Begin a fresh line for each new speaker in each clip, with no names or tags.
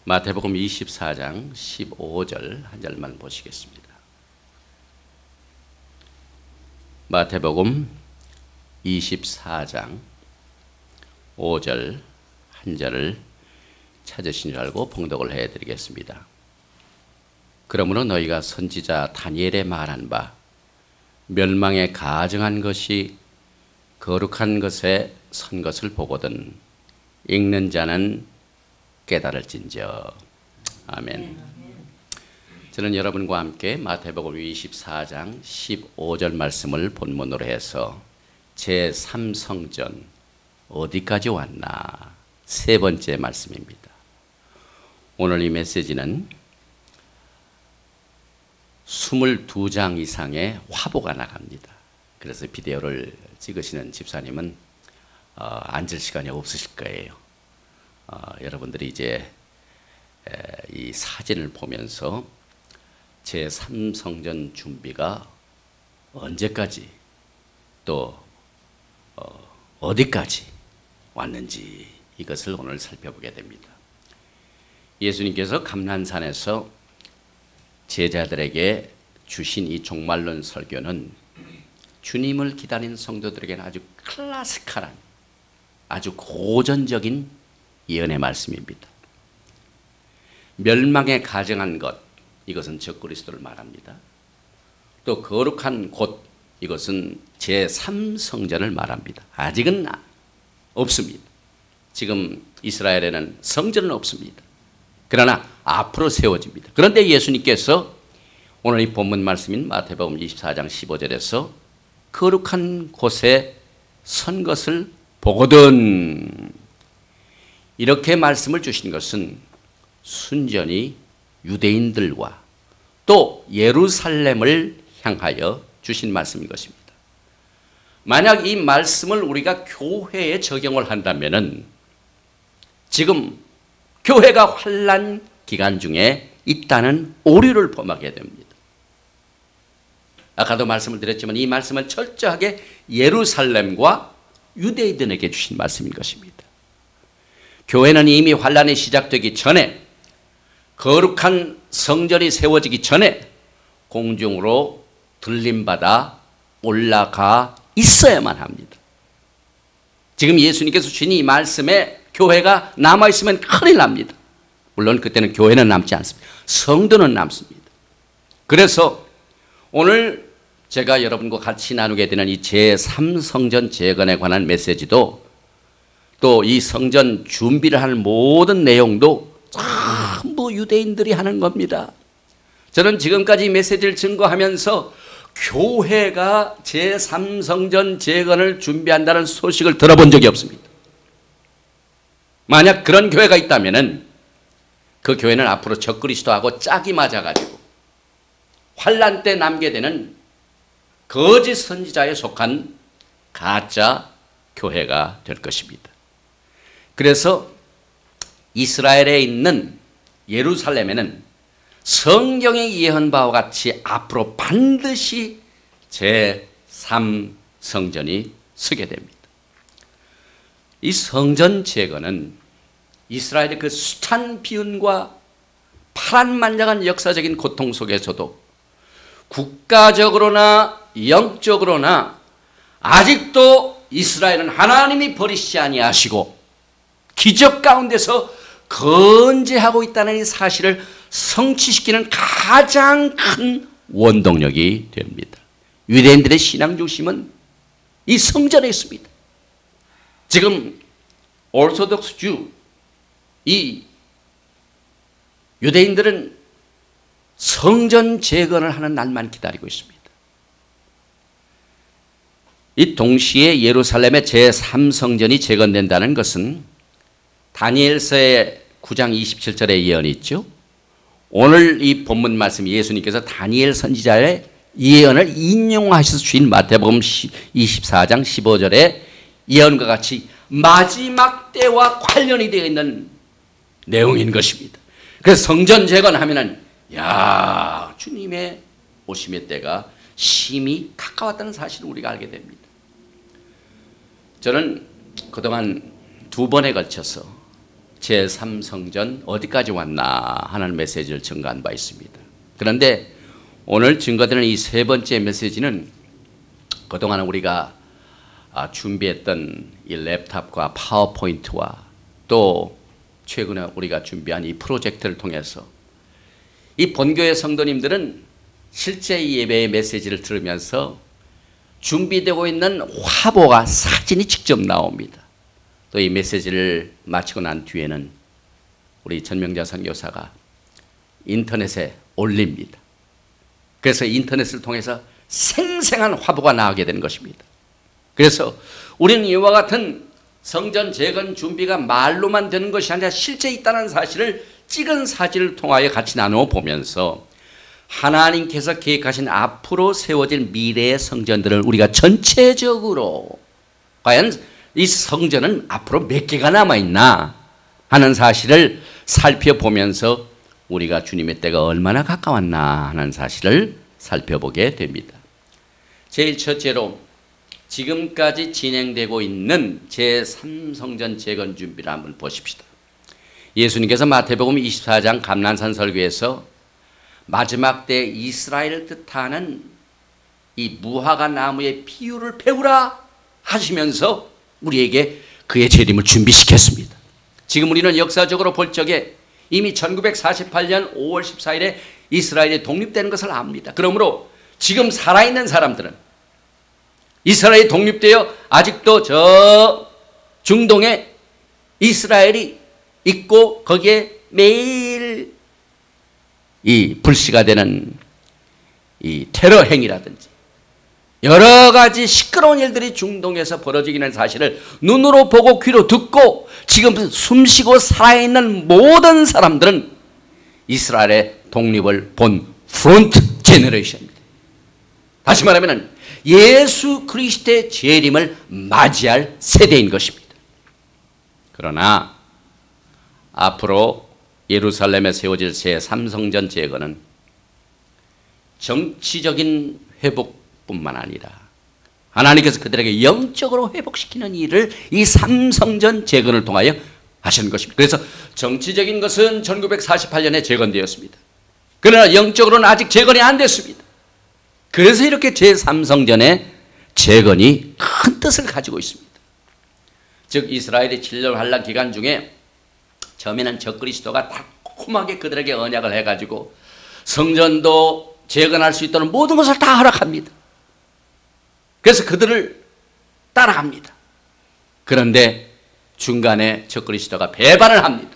마태복음 24장 15절 한 절만 보시겠습니다. 마태복음 24장 5절 한 절을 찾으신 줄 알고 봉독을 해드리겠습니다. 그러므로 너희가 선지자 다니엘의 말한 바 멸망에 가증한 것이 거룩한 것에 선 것을 보거든 읽는 자는 깨달을진저. 아멘. 저는 여러분과 함께 마태복음 24장 15절 말씀을 본문으로 해서 제3성전 어디까지 왔나 세 번째 말씀입니다. 오늘 이 메시지는 22장 이상의 화보가 나갑니다. 그래서 비디오를 찍으시는 집사님은 앉을 시간이 없으실 거예요. 여러분들이 이제 이 사진을 보면서 제3성전 준비가 언제까지 또 어디까지 왔는지 이것을 오늘 살펴보게 됩니다. 예수님께서 감난산에서 제자들에게 주신 이 종말론 설교는 주님을 기다리는 성도들에게는 아주 클래식한 아주 고전적인 예언의 말씀입니다. 멸망에 가증한 것, 이것은 적그리스도를 말합니다. 또 거룩한 곳, 이것은 제3성전을 말합니다. 아직은 없습니다. 지금 이스라엘에는 성전은 없습니다. 그러나 앞으로 세워집니다. 그런데 예수님께서 오늘 이 본문 말씀인 마태복음 24장 15절에서 거룩한 곳에 선 것을 보거든 이렇게 말씀을 주신 것은 순전히 유대인들과 또 예루살렘을 향하여 주신 말씀인 것입니다. 만약 이 말씀을 우리가 교회에 적용을 한다면은 지금 교회가 환난 기간 중에 있다는 오류를 범하게 됩니다. 아까도 말씀을 드렸지만 이 말씀은 철저하게 예루살렘과 유대인들에게 주신 말씀인 것입니다. 교회는 이미 환난이 시작되기 전에 거룩한 성전이 세워지기 전에 공중으로 들림받아 올라가 있어야만 합니다. 지금 예수님께서 주신 이 말씀에 교회가 남아있으면 큰일 납니다. 물론 그때는 교회는 남지 않습니다. 성도는 남습니다. 그래서 오늘 제가 여러분과 같이 나누게 되는 이 제3성전 재건에 관한 메시지도 또 이 성전 준비를 하는 모든 내용도 전부 유대인들이 하는 겁니다. 저는 지금까지 이 메시지를 증거하면서 교회가 제3성전 재건을 준비한다는 소식을 들어본 적이 없습니다. 만약 그런 교회가 있다면 그 교회는 앞으로 적그리스도하고 짝이 맞아가지고 환난 때 남게 되는 거짓 선지자에 속한 가짜 교회가 될 것입니다. 그래서 이스라엘에 있는 예루살렘에는 성경이 예언한 바와 같이 앞으로 반드시 제3성전이 서게 됩니다. 이 성전 재건은 이스라엘의 그 숱한 비운과 파란만장한 역사적인 고통 속에서도 국가적으로나 영적으로나 아직도 이스라엘은 하나님이 버리시지 아니하시고 기적 가운데서 건재하고 있다는 이 사실을 성취시키는 가장 큰 원동력이 됩니다. 유대인들의 신앙 중심은 이 성전에 있습니다. 지금 오르소독스 주, 이 유대인들은 성전 재건을 하는 날만 기다리고 있습니다. 이 동시에 예루살렘의 제3성전이 재건된다는 것은 다니엘서의 9장 27절의 예언이 있죠. 오늘 이 본문 말씀 예수님께서 다니엘 선지자의 예언을 인용하셔서 주신 마태복음 24장 15절의 예언과 같이 마지막 때와 관련이 되어 있는 내용인 것입니다. 그래서 성전 재건하면은 야, 주님의 오심의 때가 심히 가까웠다는 사실을 우리가 알게 됩니다. 저는 그동안 2번에 걸쳐서 제3성전 어디까지 왔나 하는 메시지를 증거한 바 있습니다. 그런데 오늘 증거되는 이 세 번째 메시지는 그동안 우리가 준비했던 이 랩탑과 파워포인트와 또 최근에 우리가 준비한 이 프로젝트를 통해서 이 본교회 성도님들은 실제 이 예배의 메시지를 들으면서 준비되고 있는 화보가 사진이 직접 나옵니다. 또 이 메시지를 마치고 난 뒤에는 우리 전명자 선교사가 인터넷에 올립니다. 그래서 인터넷을 통해서 생생한 화보가 나오게 되는 것입니다. 그래서 우리는 이와 같은 성전 재건 준비가 말로만 되는 것이 아니라 실제 있다는 사실을 찍은 사진을 통하여 같이 나누어 보면서 하나님께서 계획하신 앞으로 세워질 미래의 성전들을 우리가 전체적으로 과연 이 성전은 앞으로 몇 개가 남아있나 하는 사실을 살펴보면서 우리가 주님의 때가 얼마나 가까웠나 하는 사실을 살펴보게 됩니다. 제일 첫째로 지금까지 진행되고 있는 제3성전 재건 준비를 한번 보십시다. 예수님께서 마태복음 24장 감난산 설교에서 마지막 때 이스라엘을 뜻하는 이 무화과 나무의 비유를 배우라 하시면서 우리에게 그의 재림을 준비시켰습니다. 지금 우리는 역사적으로 볼 적에 이미 1948년 5월 14일에 이스라엘이 독립되는 것을 압니다. 그러므로 지금 살아있는 사람들은 이스라엘이 독립되어 아직도 저 중동에 이스라엘이 있고 거기에 매일 이 불씨가 되는 이 테러 행위라든지 여러 가지 시끄러운 일들이 중동에서 벌어지기는 사실을 눈으로 보고 귀로 듣고 지금 숨쉬고 살아있는 모든 사람들은 이스라엘의 독립을 본 프론트 제너레이션입니다. 다시 말하면 예수 그리스도의 재림을 맞이할 세대인 것입니다. 그러나 앞으로 예루살렘에 세워질 제3성전 재건은 정치적인 회복뿐만 아니라 하나님께서 그들에게 영적으로 회복시키는 일을 이 3성전 재건을 통하여 하시는 것입니다. 그래서 정치적인 것은 1948년에 재건되었습니다. 그러나 영적으로는 아직 재건이 안 됐습니다. 그래서 이렇게 제3성전의 재건이 큰 뜻을 가지고 있습니다. 즉 이스라엘의 7년 환란 기간 중에 처음에는 적그리스도가 달콤하게 그들에게 언약을 해가지고 성전도 재건할 수 있도록 모든 것을 다 허락합니다. 그래서 그들을 따라합니다. 그런데 중간에 적그리스도가 배반을 합니다.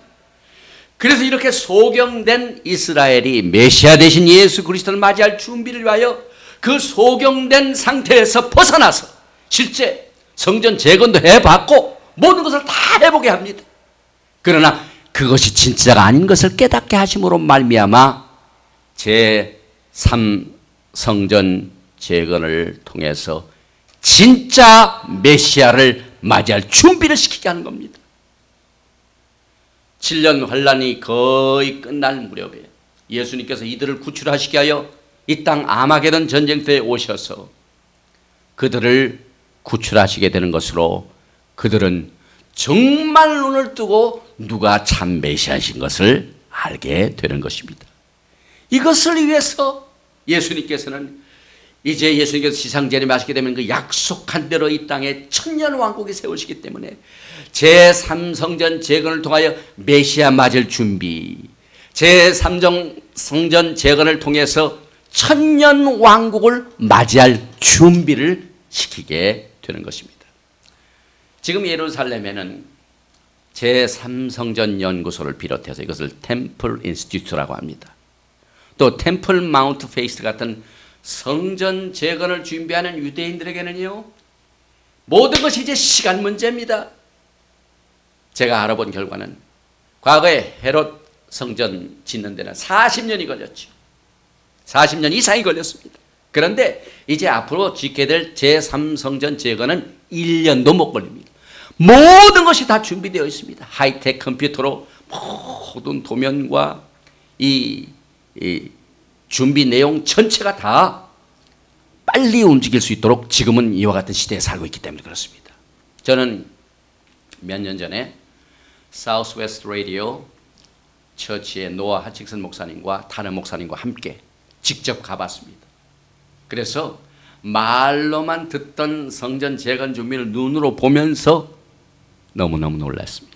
그래서 이렇게 소경된 이스라엘이 메시아 대신 예수 그리스도를 맞이할 준비를 위하여 그 소경된 상태에서 벗어나서 실제 성전 재건도 해봤고 모든 것을 다 해보게 합니다. 그러나 그것이 진짜가 아닌 것을 깨닫게 하심으로 말미암아 제3성전 재건을 통해서 진짜 메시아를 맞이할 준비를 시키게 하는 겁니다. 7년 환란이 거의 끝날 무렵에 예수님께서 이들을 구출하시게 하여 이 땅 아마게돈 전쟁터에 오셔서 그들을 구출하시게 되는 것으로 그들은 정말 눈을 뜨고 누가 참 메시아이신 것을 알게 되는 것입니다. 이것을 위해서 예수님께서는 이제 예수님께서 지상재림하시게 되면 그 약속한 대로 이 땅에 천년 왕국이 세우시기 때문에 제3성전 재건을 통하여 메시아 맞을 준비, 제3성전 재건을 통해서 천년 왕국을 맞이할 준비를 시키게 되는 것입니다. 지금 예루살렘에는 제3성전 연구소를 비롯해서 이것을 템플 인스티튜트라고 합니다. 또 템플 마운트 페이스 같은 성전 재건을 준비하는 유대인들에게는요, 모든 것이 이제 시간 문제입니다. 제가 알아본 결과는 과거에 헤롯 성전 짓는 데는 40년이 걸렸죠. 40년 이상이 걸렸습니다. 그런데 이제 앞으로 짓게 될 제3성전 재건은 1년도 못 걸립니다. 모든 것이 다 준비되어 있습니다. 하이텍 컴퓨터로 모든 도면과 이 준비 내용 전체가 다 빨리 움직일 수 있도록 지금은 이와 같은 시대에 살고 있기 때문에 그렇습니다. 저는 몇 년 전에 사우스웨스트 라디오 처치의 노아 하칙슨 목사님과 다른 목사님과 함께 직접 가봤습니다. 그래서 말로만 듣던 성전 재건 준비를 눈으로 보면서 너무너무 놀랐습니다.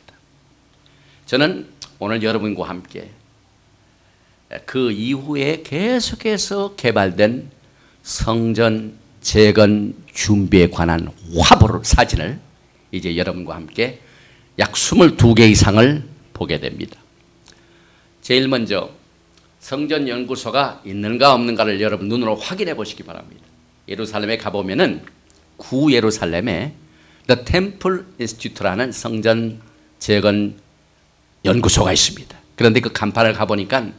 저는 오늘 여러분과 함께 그 이후에 계속해서 개발된 성전 재건 준비에 관한 화보 사진을 이제 여러분과 함께 약 22개 이상을 보게 됩니다. 제일 먼저 성전 연구소가 있는가 없는가를 여러분 눈으로 확인해 보시기 바랍니다. 예루살렘에 가보면은 구 예루살렘에 The Temple Institute라는 성전 재건 연구소가 있습니다. 그런데 그 간판을 가보니까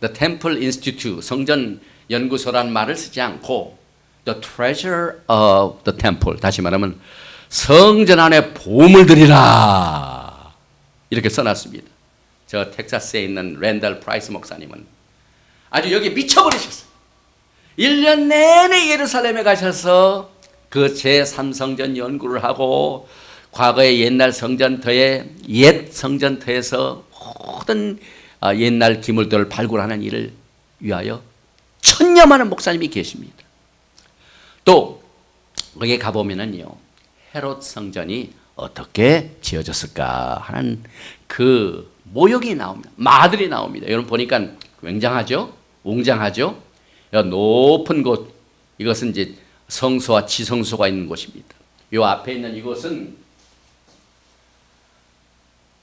The Temple Institute, 성전 연구소라는 말을 쓰지 않고 The Treasure of the Temple, 다시 말하면 성전 안에 보물들이라 이렇게 써놨습니다. 저 텍사스에 있는 랜달 프라이스 목사님은 아주 여기 미쳐버리셨어요. 1년 내내 예루살렘에 가셔서 그 제3성전 연구를 하고 과거의 옛날 성전터에 옛 성전터에서 모든 옛날 기물들을 발굴하는 일을 위하여 천여 많은 목사님이 계십니다. 또 거기에 가보면은요, 헤롯 성전이 어떻게 지어졌을까 하는 그 모욕이 나옵니다. 마들이 나옵니다. 여러분 보니까 굉장하죠? 웅장하죠? 높은 곳, 이것은 이제 성소와 지성소가 있는 곳입니다. 이 앞에 있는 이곳은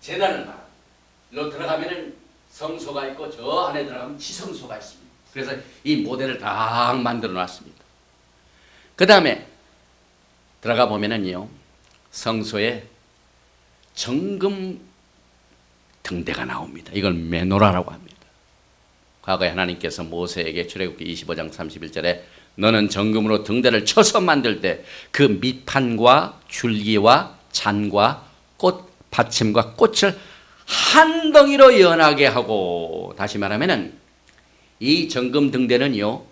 제단을 말합니다. 여기로 들어가면은 성소가 있고 저 안에 들어가면 지성소가 있습니다. 그래서 이 모델을 다 만들어 놨습니다. 그 다음에 들어가 보면은요, 성소에 정금 등대가 나옵니다. 이걸 메노라라고 합니다. 과거에 하나님께서 모세에게 출애굽기 25장 31절에 너는 정금으로 등대를 쳐서 만들 때 그 밑판과 줄기와 잔과 꽃 받침과 꽃을 한 덩이로 연하게 하고, 다시 말하면은 이 정금 등대는요,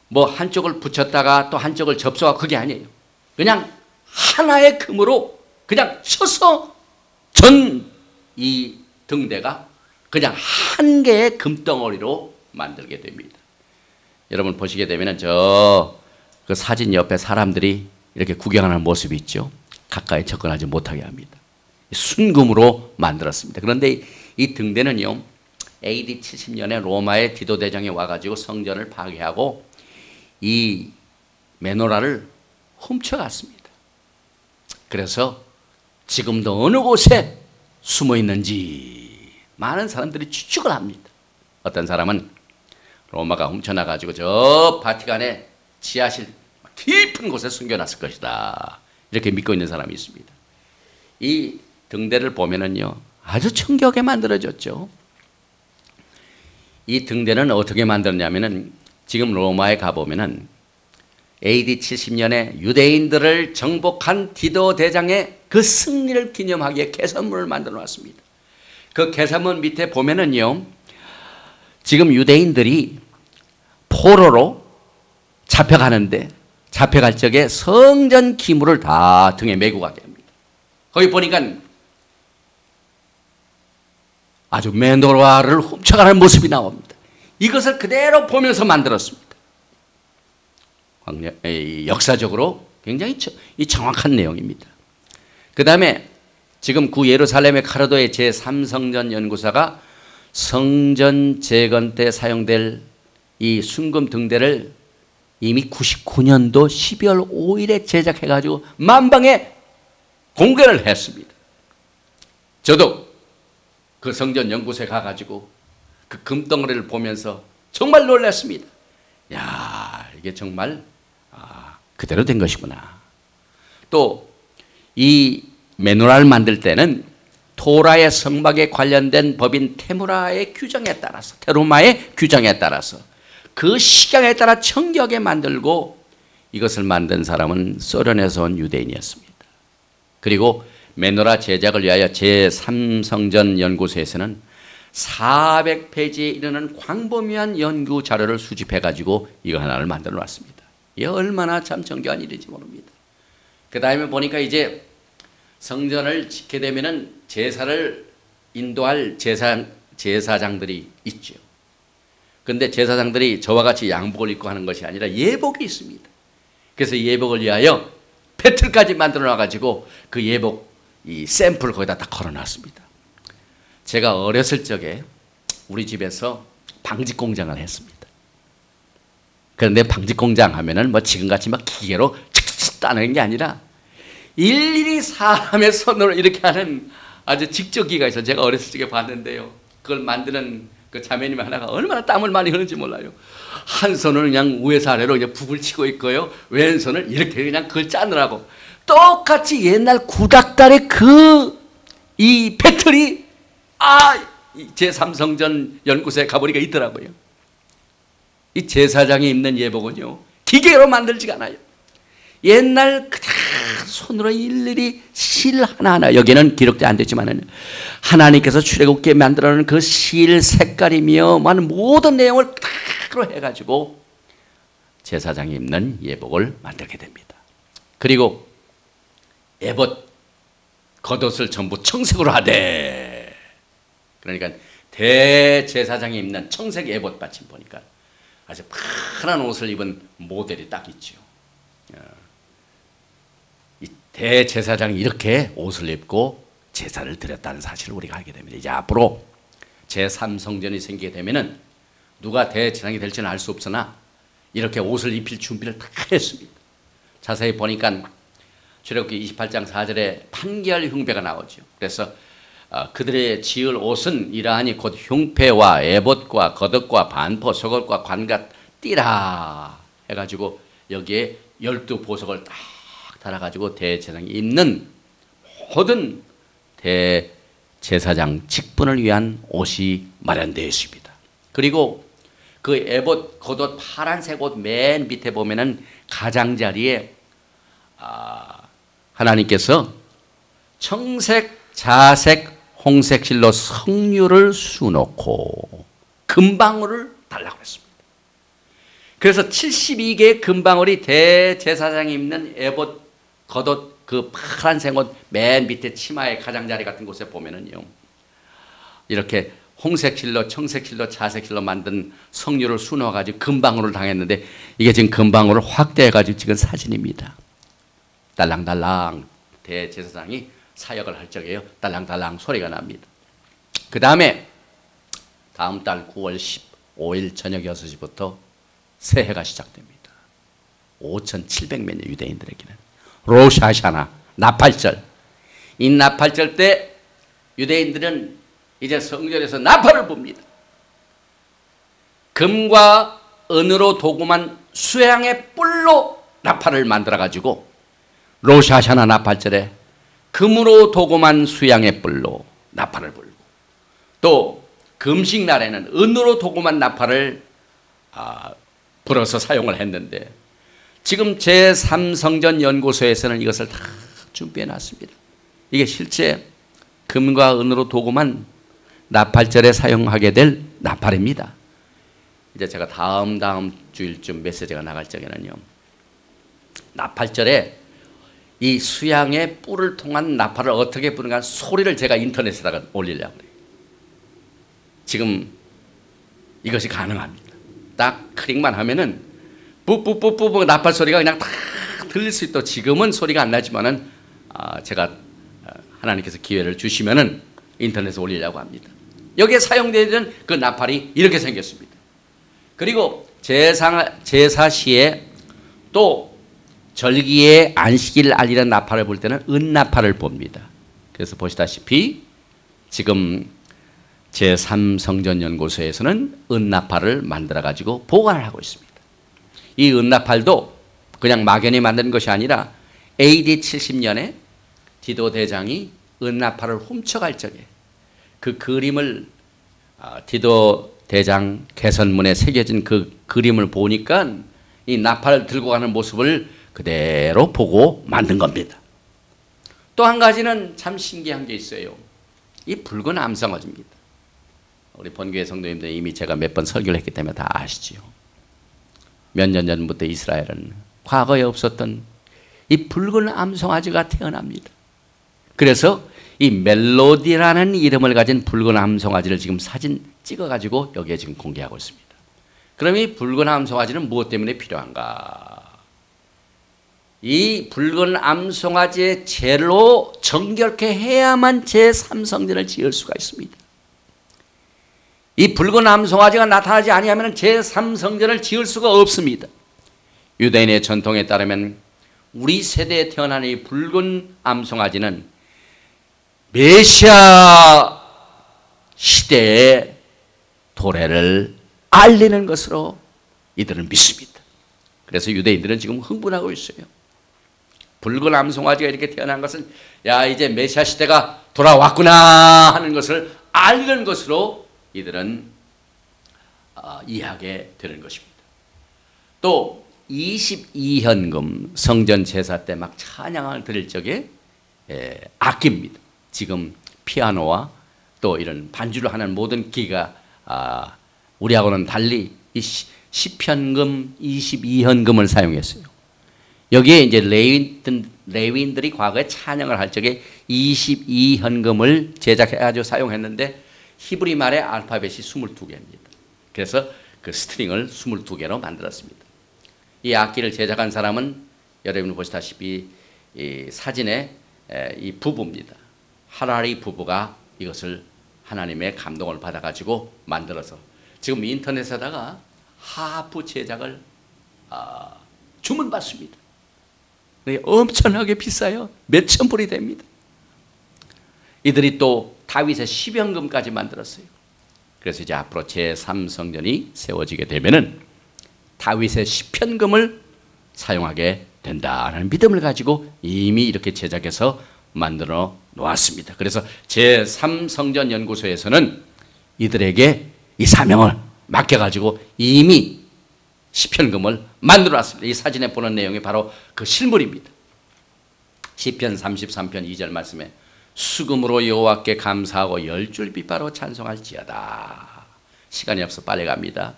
뭐 한쪽을 붙였다가 또 한쪽을 접수하고 그게 아니에요. 그냥 하나의 금으로 그냥 쳐서 전 이 등대가 그냥 한 개의 금덩어리로 만들게 됩니다. 여러분 보시게 되면 저 그 사진 옆에 사람들이 이렇게 구경하는 모습이 있죠. 가까이 접근하지 못하게 합니다. 순금으로 만들었습니다. 그런데 이 등대는요, AD 70년에 로마의 디도 대장이 와가지고 성전을 파괴하고 이 메노라를 훔쳐갔습니다. 그래서 지금도 어느 곳에 숨어 있는지 많은 사람들이 추측을 합니다. 어떤 사람은 로마가 훔쳐나가지고 저 바티칸의 지하실 깊은 곳에 숨겨놨을 것이다, 이렇게 믿고 있는 사람이 있습니다. 이 등대를 보면은요, 아주 청결하게 만들어졌죠. 이 등대는 어떻게 만들었냐면은 지금 로마에 가보면은 AD 70년에 유대인들을 정복한 디도 대장의 그 승리를 기념하기에 개선문을 만들어 놨습니다. 그 개선문 밑에 보면은요, 지금 유대인들이 포로로 잡혀가는데 잡혀갈 적에 성전 기물을 다 등에 메고 가게 합니다. 거기 보니까 아주 메노라를 훔쳐가는 모습이 나옵니다. 이것을 그대로 보면서 만들었습니다. 역사적으로 굉장히 정확한 내용입니다. 그 다음에 지금 구 예루살렘의 카르도의 제3성전 연구사가 성전 재건 때 사용될 이 순금 등대를 이미 99년도 12월 5일에 제작해가지고 만방에 공개를 했습니다. 저도 그 성전 연구소에 가가지고 그 금덩어리를 보면서 정말 놀랐습니다. 야, 이게 정말 그대로 된 것이구나. 또 이 메노라를 만들 때는 토라의 성막에 관련된 법인 테루마의 규정에 따라서 그 식양에 따라 청결하게 만들고, 이것을 만든 사람은 소련에서 온 유대인이었습니다. 그리고 메노라 제작을 위하여 제3성전 연구소에서는 400페이지에 이르는 광범위한 연구 자료를 수집해가지고 이거 하나를 만들어 놨습니다. 이게 얼마나 참 정교한 일인지 모릅니다. 그 다음에 보니까 이제 성전을 짓게 되면은 제사를 인도할 제사장들이 있죠. 그런데 제사장들이 저와 같이 양복을 입고 하는 것이 아니라 예복이 있습니다. 그래서 예복을 위하여 배틀까지 만들어 놔가지고 그 예복 이 샘플을 거기다 딱 걸어놨습니다. 제가 어렸을 적에 우리 집에서 방직 공장을 했습니다. 그런데 방직 공장 하면은 뭐 지금같이 막 기계로 칙칙 따는 게 아니라 일일이 사람의 손으로 이렇게 하는 아주 직접기가 있어요. 제가 어렸을 적에 봤는데요. 그걸 만드는 그 자매님 하나가 얼마나 땀을 많이 흐르는지 몰라요. 한 손을 그냥 위에서 아래로 이제 북을 치고 있고요. 왼손을 이렇게 그냥 그걸 짜느라고. 똑같이 옛날 구닥다리 이 배틀이 제3성전 연구소에 가보니까 있더라고요. 이 제사장이 입는 예복은요, 기계로 만들지가 않아요. 옛날 그대로 손으로 일일이 실 하나하나, 여기는 기록돼 안 됐지만 하나님께서 출애굽기에 만들어놓은 그 실 색깔이며 모든 내용을 그대로 해가지고 제사장이 입는 예복을 만들게 됩니다. 그리고 에봇 겉옷을 전부 청색으로 하되, 그러니까 대제사장이 입는 청색 에봇 받침 보니까 아주 파란 옷을 입은 모델이 딱 있죠. 이 대제사장이 이렇게 옷을 입고 제사를 드렸다는 사실을 우리가 알게 됩니다. 이제 앞으로 제3성전이 생기게 되면은 누가 대제사장이 될지는 알 수 없으나 이렇게 옷을 입힐 준비를 다 했습니다. 자세히 보니까 출애굽기 28장 4절에 판결 흉배가 나오죠. 그래서 그들의 지을 옷은 이러하니 곧 흉패와 에봇과 겉옷과 반포 속옷과 관갓 띠라 해가지고 여기에 12보석을 딱 달아가지고 대제사장이 입는 모든 대제사장 직분을 위한 옷이 마련되어 있습니다. 그리고 그 에봇 겉옷 파란색 옷 맨 밑에 보면은 가장자리에 하나님께서 청색, 자색, 홍색 실로 석류를 수놓고 금방울을 달라고 했습니다. 그래서 72개의 금방울이 대제사장이 입는 에봇 겉옷 그 파란색 옷 맨 밑에 치마의 가장자리 같은 곳에 보면은요, 이렇게 홍색 실로, 청색 실로, 자색 실로 만든 석류를 수놓아가지고 금방울을 당했는데, 이게 지금 금방울을 확대해가지고 찍은 사진입니다. 달랑달랑 대제사장이 사역을 할 적에요, 달랑달랑 소리가 납니다. 그 다음에 다음 달 9월 15일 저녁 6시부터 새해가 시작됩니다. 5,700몇 년 유대인들에게는 로샤샤나 나팔절. 이 나팔절 때 유대인들은 이제 성전에서 나팔을 붑니다. 금과 은으로 도금한 수양의 뿔로 나팔을 만들어 가지고 로샤샤나 나팔절에 금으로 도금한 수양의 뿔로 나팔을 불고, 또 금식 날에는 은으로 도금한 나팔을 불어서 사용을 했는데, 지금 제3성전 연구소에서는 이것을 다 준비해 놨습니다. 이게 실제 금과 은으로 도금한 나팔절에 사용하게 될 나팔입니다. 이제 제가 다음 주일쯤 메시지가 나갈 적에는요, 나팔절에 이 수양의 뿔을 통한 나팔을 어떻게 부는가 소리를 제가 인터넷에다가 올리려고 그래요. 지금 이것이 가능합니다. 딱 클릭만 하면은 뿌뿌뿌뿌 나팔 소리가 그냥 다 들릴 수 있도록, 지금은 소리가 안 나지만은 제가 하나님께서 기회를 주시면은 인터넷에 올리려고 합니다. 여기에 사용되는 그 나팔이 이렇게 생겼습니다. 그리고 제사 시에 또 절기에 안식일을 알리는 나팔을 볼 때는 은나팔을 봅니다. 그래서 보시다시피 지금 제3성전연구소에서는 은나팔을 만들어 가지고 보관을 하고 있습니다. 이 은나팔도 그냥 막연히 만든 것이 아니라 AD 70년에 디도 대장이 은나팔을 훔쳐갈 적에 그 그림을 디도 대장 개선문에 새겨진 그 그림을 보니까 이 나팔을 들고 가는 모습을 그대로 보고 만든 겁니다. 또 한 가지는 참 신기한 게 있어요. 이 붉은 암성어입니다. 우리 본교회 성도님들 이미 제가 몇 번 설교를 했기 때문에 다 아시지요. 몇 년 전부터 이스라엘은 과거에 없었던 이 붉은 암송아지가 태어납니다. 그래서 이 멜로디라는 이름을 가진 붉은 암송아지를 지금 사진 찍어가지고 여기에 지금 공개하고 있습니다. 그럼 이 붉은 암송아지는 무엇 때문에 필요한가? 이 붉은 암송아지의 죄로 정결케 해야만 제3성전을 지을 수가 있습니다. 이 붉은 암송아지가 나타나지 아니하면 제3성전을 지을 수가 없습니다. 유대인의 전통에 따르면 우리 세대에 태어난 이 붉은 암송아지는 메시아 시대의 도래를 알리는 것으로 이들은 믿습니다. 그래서 유대인들은 지금 흥분하고 있어요. 붉은 암송아지가 이렇게 태어난 것은 야 이제 메시아 시대가 돌아왔구나 하는 것을 알리는 것으로 이들은 이해하게 되는 것입니다. 또 22현금 성전 제사 때 막 찬양을 드릴 적에 악기입니다. 지금 피아노와 또 이런 반주를 하는 모든 기가 우리하고는 달리 이 시편금 22현금을 사용했어요. 여기에 이제 레위인들이 과거에 찬양을 할 적에 22현금을 제작해가지고 사용했는데 히브리 말의 알파벳이 22개입니다. 그래서 그 스트링을 22개로 만들었습니다. 이 악기를 제작한 사람은 여러분이 보시다시피 이 사진에 이 부부입니다. 하라리 부부가 이것을 하나님의 감동을 받아가지고 만들어서 지금 인터넷에다가 하프 제작을 주문받습니다. 엄청나게 비싸요. 몇천 불이 됩니다. 이들이 또 다윗의 시병금까지 만들었어요. 그래서 이제 앞으로 제3성전이 세워지게 되면은 다윗의 시편금을 사용하게 된다는 믿음을 가지고 이미 이렇게 제작해서 만들어 놓았습니다. 그래서 제3성전 연구소에서는 이들에게 이 사명을 맡겨가지고 이미 시편금을 만들어 놨습니다. 이 사진에 보는 내용이 바로 그 실물입니다. 시편 33편 2절 말씀에 수금으로 여호와께 감사하고 열줄 빛바로 찬송할지어다. 시간이 없어 빨리 갑니다.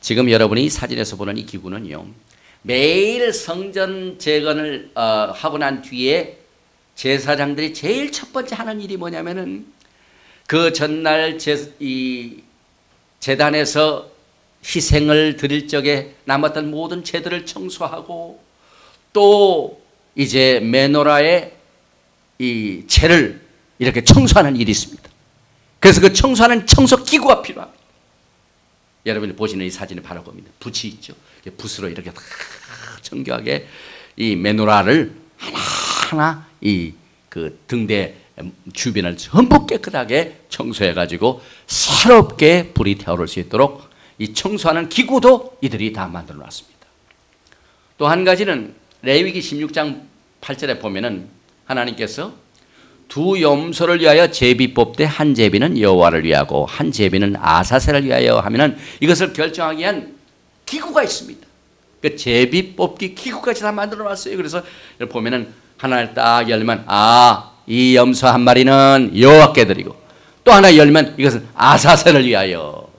지금 여러분이 사진에서 보는 이 기구는요, 매일 성전 재건을 하고 난 뒤에 제사장들이 제일 첫 번째 하는 일이 뭐냐면은 그 전날 이 제단에서 희생을 드릴 적에 남았던 모든 재들을 청소하고 또 이제 메노라의 이 재를 이렇게 청소하는 일이 있습니다. 그래서 그 청소하는 청소 기구가 필요합니다. 여러분이 보시는 이 사진이 바로 겁니다. 붓이 있죠. 붓으로 이렇게 다 정교하게 이 메노라를 하나하나 이 그 등대 주변을 전부 깨끗하게 청소해가지고 새롭게 불이 타오를 수 있도록 이 청소하는 기구도 이들이 다 만들어 놨습니다. 또 한 가지는 레위기 16장 8절에 보면은 하나님께서 두 염소를 위하여 제비 뽑되 한 제비는 여호와를 위하고 한 제비는 아사셀을 위하여 하면은 이것을 결정하기 위한 기구가 있습니다. 그 제비 뽑기 기구까지 다 만들어 놨어요. 그래서 보면은 하나를 딱 열면 이 염소 한 마리는 여호와께 드리고 또 하나 열면 이것은 아사셀을 위하여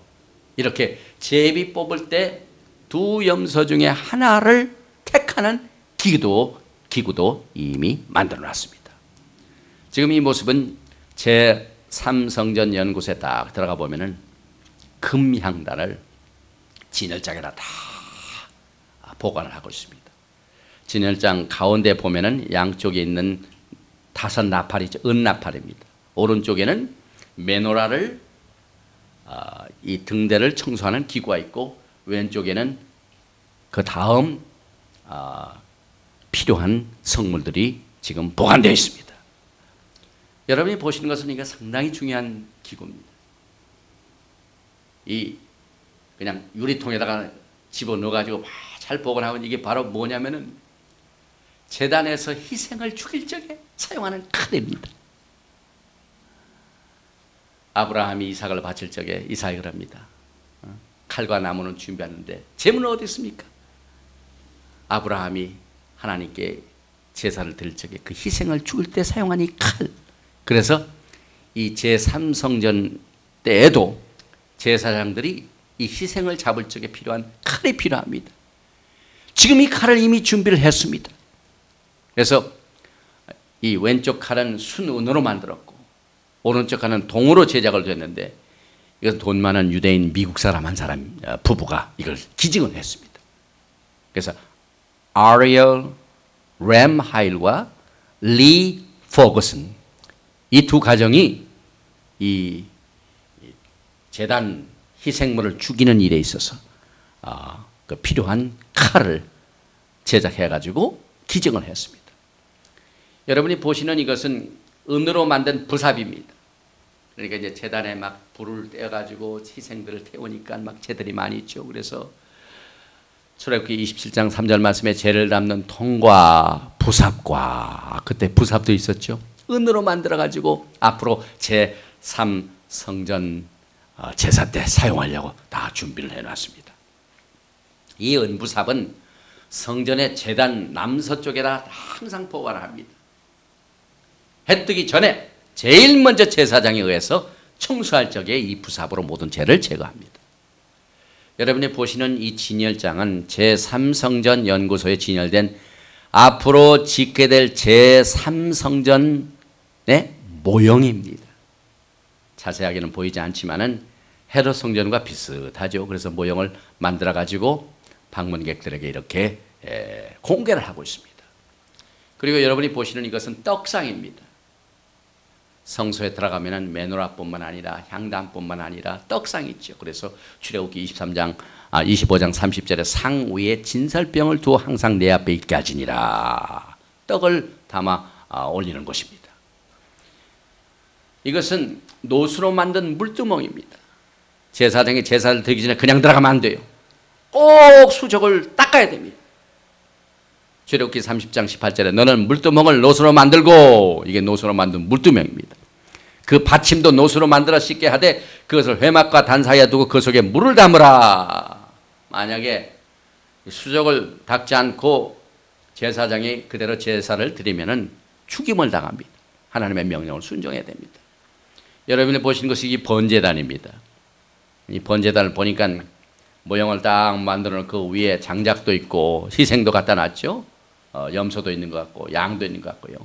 이렇게 제비 뽑을 때 두 염소 중에 하나를 택하는 기구도 이미 만들어 놨습니다. 지금 이 모습은 제3성전 연구소에 딱 들어가 보면은 금향단을 진열장에다 다 보관을 하고 있습니다. 진열장 가운데 보면은 양쪽에 있는 5 나팔이죠. 은나팔입니다. 오른쪽에는 메노라를 이 등대를 청소하는 기구가 있고 왼쪽에는 그 다음 필요한 성물들이 지금 보관되어 있습니다. 여러분이 보시는 것은 이게 상당히 중요한 기구입니다. 이 그냥 유리통에다가 집어넣어가지고 잘 보관하고 이게 바로 뭐냐면은 제단에서 희생을 죽일 적에 사용하는 칼입니다. 아브라함이 이삭을 바칠 적에 이삭이 그럽니다. 칼과 나무는 준비하는데 재물은 어디 있습니까? 아브라함이 하나님께 제사를 드릴 적에 그 희생을 죽일 때 사용한 이 칼. 그래서 이 제3성전 때에도 제사장들이 이 희생을 잡을 적에 필요한 칼이 필요합니다. 지금 이 칼을 이미 준비를 했습니다. 그래서 이 왼쪽 칼은 순은으로 만들었고 오른쪽 칼은 동으로 제작을 됐는데 이건 돈 많은 유대인 미국 사람 한 사람 부부가 이걸 기증을 했습니다. 그래서 아리얼 램 하일과 리 포거슨 이 두 가정이 이 제단 희생물을 죽이는 일에 있어서 그 필요한 칼을 제작해 가지고 기증을 했습니다. 여러분이 보시는 이것은 은으로 만든 부삽입니다. 그러니까 이제 제단에 막 불을 떼어 가지고 희생들을 태우니까 막 재들이 많이 있죠. 그래서 출애굽기 27장 3절 말씀에 재를 담는 통과 부삽과 그때 부삽도 있었죠. 은으로 만들어 가지고 앞으로 제3 성전 제사 때 사용하려고 다 준비를 해놨습니다. 이 은부삽은 성전의 제단 남서쪽에다 항상 보관을 합니다. 해 뜨기 전에 제일 먼저 제사장에 의해서 청소할 적에 이 부삽으로 모든 죄를 제거합니다. 여러분이 보시는 이 진열장은 제3성전 연구소에 진열된 앞으로 짓게 될 제3성전의 모형입니다. 자세하게는 보이지 않지만은 헤롯 성전과 비슷하죠. 그래서 모형을 만들어 가지고 방문객들에게 이렇게 공개를 하고 있습니다. 그리고 여러분이 보시는 이것은 떡상입니다. 성소에 들어가면은 메노라뿐만 아니라 향단뿐만 아니라 떡상이 있죠. 그래서 출애굽기 25장 30절에 상 위에 진설병을 두어 항상 내 앞에 있게 하지니라. 떡을 담아 올리는 것입니다. 이것은 노수로 만든 물두멍입니다. 제사장이 제사를 드리기 전에 그냥 들어가면 안 돼요. 꼭 수족을 닦아야 됩니다. 출애굽기 30장 18절에 너는 물두멍을 노수로 만들고, 이게 노수로 만든 물두멍입니다. 그 받침도 노수로 만들어 씻게 하되 그것을 회막과 단 사이에 두고 그 속에 물을 담으라. 만약에 수족을 닦지 않고 제사장이 그대로 제사를 드리면은 죽임을 당합니다. 하나님의 명령을 순종해야 됩니다. 여러분이 보시는 것이 이 번제단입니다. 이 번제단을 보니까 모형을 딱 만들어 그 위에 장작도 있고 희생도 갖다 놨죠. 염소도 있는 것 같고 양도 있는 것 같고요.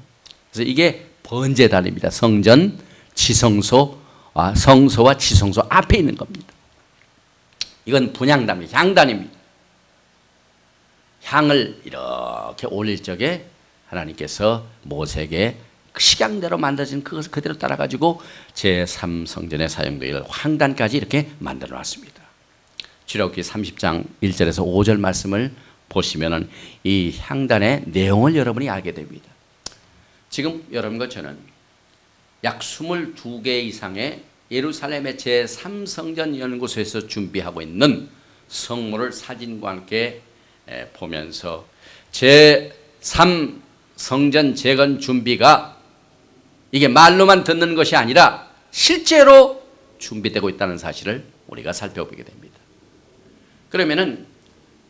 그래서 이게 번제단입니다. 성전, 지성소와 성소와 지성소 앞에 있는 겁니다. 이건 분향단입니다. 향단입니다. 향을 이렇게 올릴 적에 하나님께서 모세에게 그 식양대로 만들어진 그것을 그대로 따라가지고 제3성전에 사용될 황단까지 이렇게 만들어 놨습니다. 출애굽기 30장 1절에서 5절 말씀을 보시면은 이 향단의 내용을 여러분이 알게 됩니다. 지금 여러분과 저는 약 22개 이상의 예루살렘의 제3성전 연구소에서 준비하고 있는 성물을 사진과 함께 보면서 제3성전 재건 준비가 이게 말로만 듣는 것이 아니라 실제로 준비되고 있다는 사실을 우리가 살펴보게 됩니다. 그러면은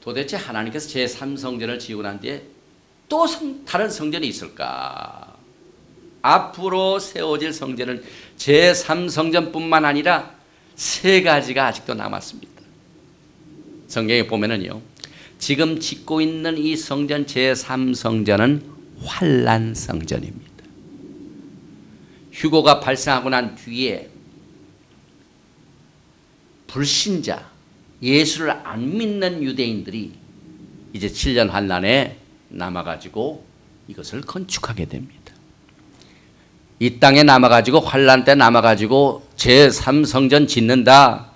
도대체 하나님께서 제3성전을 지으고 난 뒤에 또 다른 성전이 있을까? 앞으로 세워질 성전은 제3성전뿐만 아니라 3가지가 아직도 남았습니다. 성경에 보면은요, 지금 짓고 있는 이 성전 제3성전은 환란성전입니다. 휴거가 발생하고 난 뒤에 불신자, 예수를 안 믿는 유대인들이 이제 7년 환란에 남아가지고 이것을 건축하게 됩니다. 이 땅에 남아가지고 환란 때 남아가지고 제3성전 짓는다.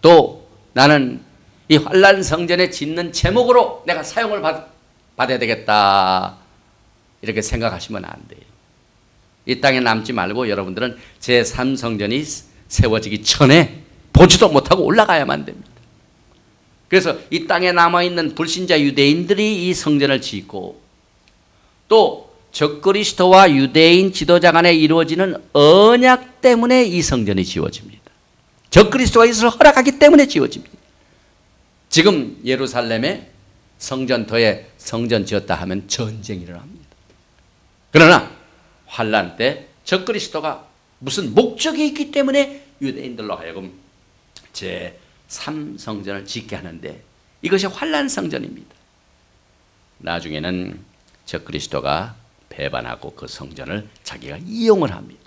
또 나는 이 환란 성전에 짓는 제목으로 내가 사용을 받아야 되겠다. 이렇게 생각하시면 안 돼요. 이 땅에 남지 말고 여러분들은 제3성전이 세워지기 전에 보지도 못하고 올라가야만 됩니다. 그래서 이 땅에 남아있는 불신자 유대인들이 이 성전을 짓고 또 적그리스도와 유대인 지도자 간에 이루어지는 언약 때문에 이 성전이 지어집니다. 적그리스도가 이것을 허락하기 때문에 지어집니다. 지금 예루살렘에 성전터에 성전 지었다 하면 전쟁이 일어납니다. 그러나 환란 때 적그리스도가 무슨 목적이 있기 때문에 유대인들로 하여금 제3성전을 짓게 하는데 이것이 환란 성전입니다. 나중에는 적그리스도가 배반하고 그 성전을 자기가 이용을 합니다.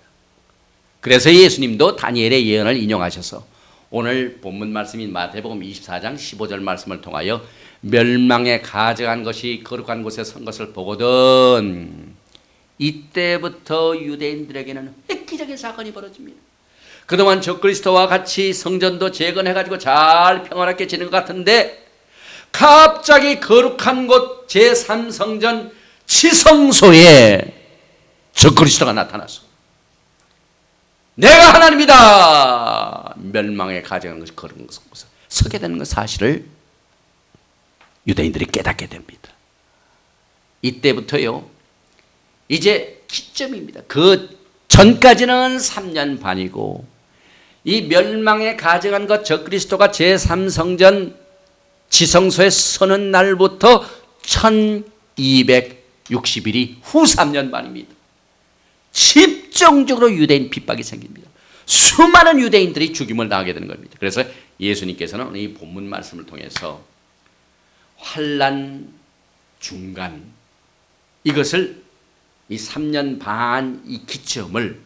그래서 예수님도 다니엘의 예언을 인용하셔서 오늘 본문 말씀인 마태복음 24장 15절 말씀을 통하여 멸망에 가져간 것이 거룩한 곳에 선 것을 보거든 이때부터 유대인들에게는 획기적인 사건이 벌어집니다. 그동안 적그리스도와 같이 성전도 재건해가지고 잘 평화롭게 지낸 것 같은데 갑자기 거룩한 곳 제3성전 지성소에 적그리스도가 나타나서 내가 하나님이다! 멸망에 가져간 것이 거룩한 곳에 서게 되는 것 사실을 유대인들이 깨닫게 됩니다. 이때부터요 이제 기점입니다. 그 전까지는 3년 반이고 이 멸망에 가져간 것 적그리스도가 제3성전 지성소에 서는 날부터 1260일이 후 3년 반입니다. 집중적으로 유대인 핍박이 생깁니다. 수많은 유대인들이 죽임을 당하게 되는 겁니다. 그래서 예수님께서는 이 본문 말씀을 통해서 환난 중간 이것을 이 3년 반 이 기점을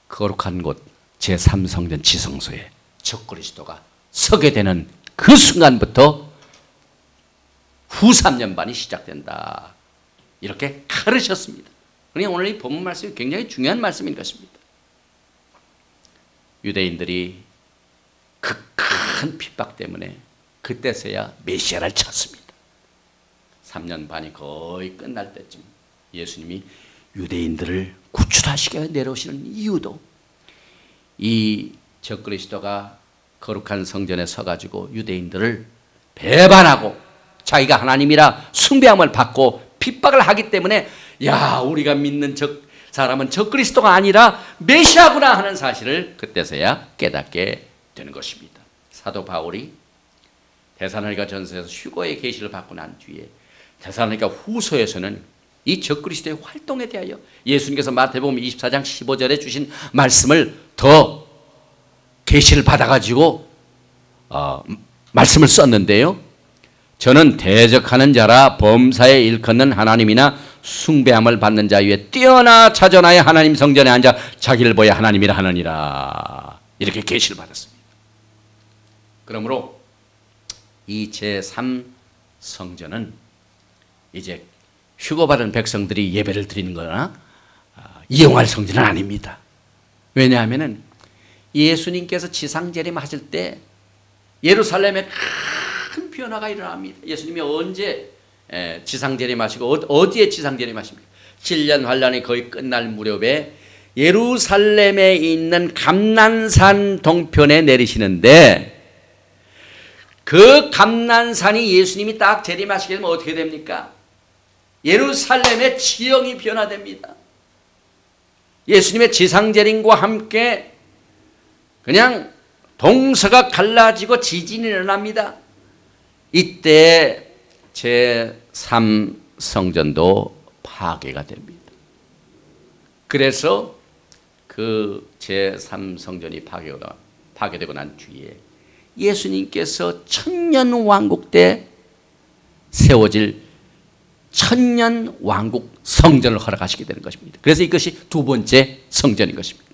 거룩한 곳 제3성전 지성소에 적그리스도가 서게 되는 그 순간부터 후 3년 반이 시작된다. 이렇게 가르쳤습니다. 그러니 오늘 이 본문 말씀이 굉장히 중요한 말씀인 것입니다. 유대인들이 그 큰 핍박 때문에 그때서야 메시아를 찾습니다. 3년 반이 거의 끝날 때쯤 예수님이 유대인들을 구출하시게 내려오시는 이유도 이 적그리스도가 거룩한 성전에 서가지고 유대인들을 배반하고 자기가 하나님이라 숭배함을 받고 핍박을 하기 때문에 야 우리가 믿는 사람은 적그리스도가 아니라 메시아구나 하는 사실을 그때서야 깨닫게 되는 것입니다. 사도 바울이 데살로니가 전서에서 휴거의 계시를 받고 난 뒤에 데살로니가 후서에서는 이 적그리스도의 활동에 대하여 예수님께서 마태복음 24장 15절에 주신 말씀을 더 계시를 받아가지고 말씀을 썼는데요. 저는 대적하는 자라 범사에 일컫는 하나님이나 숭배함을 받는 자 위에 뛰어나 자전하여 하나님 성전에 앉아 자기를 보여 하나님이라 하느니라. 이렇게 계시를 받았습니다. 그러므로 이 제3성전은 이제 휴거받은 백성들이 예배를 드리는 거나 이용할 성전은 아닙니다. 왜냐하면 예수님께서 지상재림하실 때 예루살렘에 큰 변화가 일어납니다. 예수님이 언제 지상재림하시고 어디에 지상재림하십니까? 7년 환란이 거의 끝날 무렵에 예루살렘에 있는 감난산 동편에 내리시는데 그 감난산이 예수님이 딱 재림하시게 되면 어떻게 됩니까? 예루살렘의 지형이 변화됩니다. 예수님의 지상재림과 함께 그냥 동서가 갈라지고 지진이 일어납니다. 이때 제3성전도 파괴가 됩니다. 그래서 그 제3성전이 파괴되고 난 뒤에 예수님께서 천년왕국 때 세워질 천년왕국 성전을 허락하시게 되는 것입니다. 그래서 이것이 두 번째 성전인 것입니다.